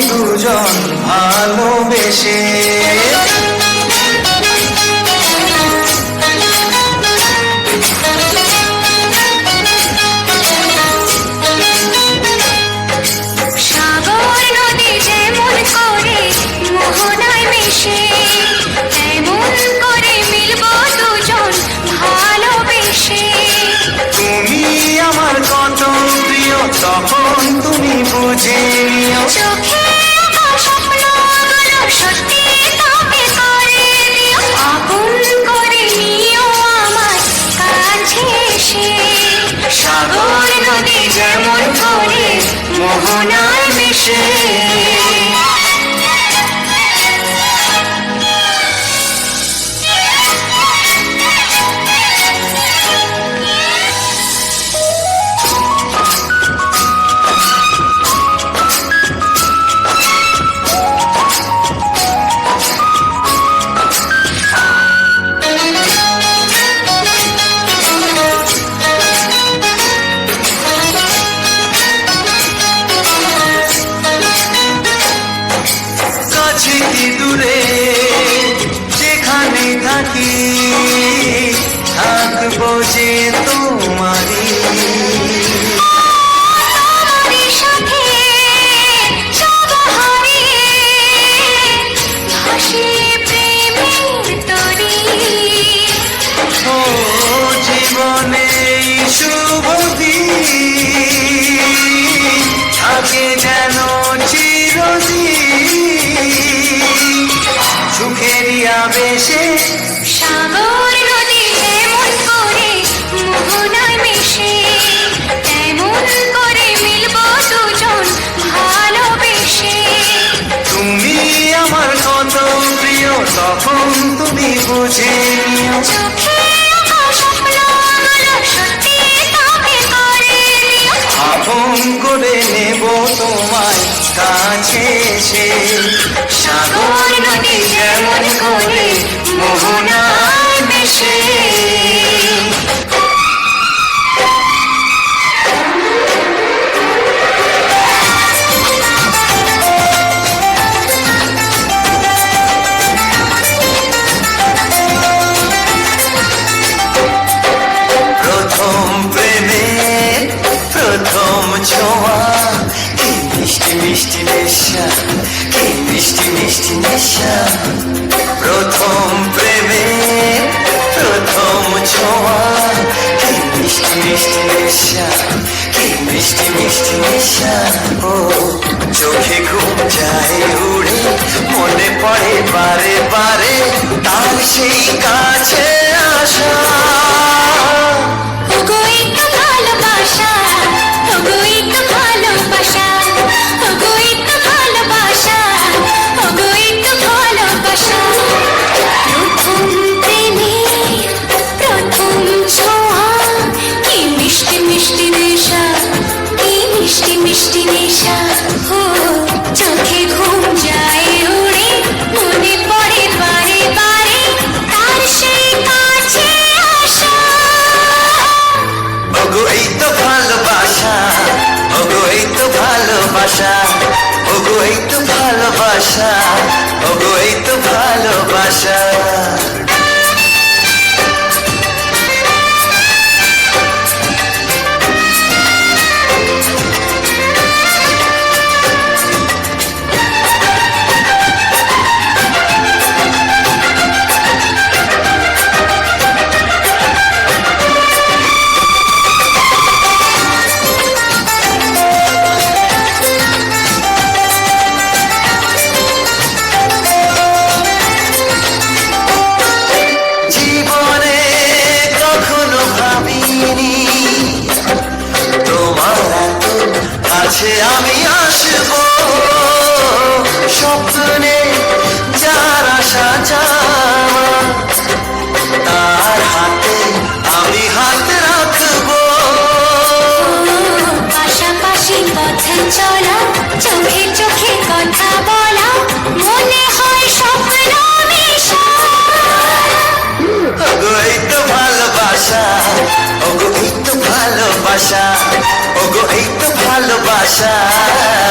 দুজন ভালোবেসে। সাগর নদী যেমন করে মোহনায় মিশে, তেমন করে মিলব দুজন ভালোবেসে। তুমি আমার কত প্রিয় তখন তুমি বুঝে নিও। চোখে আঁকা স্বপ্নগুলো সত্যি তবে করে দিও, আপন করে নিও আমার কাছে এসে। সাগর নদী যেমন করে মোহনায় মিশে। কাছে কি দূরে যেখানে থাকি থাকবো যে তোমারই। তোমারই সাথে যাব হারিয়ে, ভাসিয়ে প্রেমের তরী। ও জীবনে এই শুভ দিন থাকে যেন চিরদিন সুখেরই আবেশে। সাগর নদী যেমন করে মোহনায় মিশে, তেমন করে মিলব দুজন ভালোবেসে। তুমি আমার কত প্রিয় তখন তুমি বুঝে নিও। চোখে আঁকা স্বপ্নগুলো সত্যি তবে করে দিও, আপন করে নেব তোমায় কাছে এসে। সাগর নদী যেমন করে মোহনায় মিশে। প্রথম প্রেমে প্রথম ছোঁয়া কি মিষ্টি মিষ্টি নেশা, কি মিষ্টি মিষ্টি নেশা। প্রথম প্রেমে প্রথম ছোঁয়া কি মিষ্টি মিষ্টি নেশা, কি মিষ্টি মিষ্টি নেশা। ও চোখে ঘুম যায় উড়ে মনে পড়ে বারে বারে তার সেই কাছে আসা। ওগো এই তো ভালোবাসা, ওগো এই তো ভালোবাসা, ওগো এই তো ভালোবাসা, ওগো এই তো ভালোবাসা। প্রথম প্রেমে প্রথম ছোঁয়া কি মিষ্টি মিষ্টি নেশা, কি মিষ্টি মিষ্টি নেশা। ও চোখে ঘুম যায় উড়ে মনে পড়ে বারে বারে তার সেই কাছে আসা। ওগো এই তো ভালোবাসা, ওগো এই তো ভালোবাসা, ওগো এই তো ভালোবাসা, ওগো এই তো ভালোবাসা। কাছে আমি আসবো স্বপ্নে যার আশা যাওয়া তার হাতে আমি হাত রাখবো পাশাপাশি পথে চলা চোখে চোখে কথা বলা মনে হয় স্বপ্ন মিশা ওগো এই তো ভালোবাসা ওগো এই তো ভালোবাসা ওগো এই তো ভালোবাসা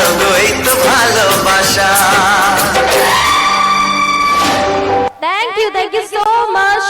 ওগো এই তো ভালোবাসা। Thank you so much.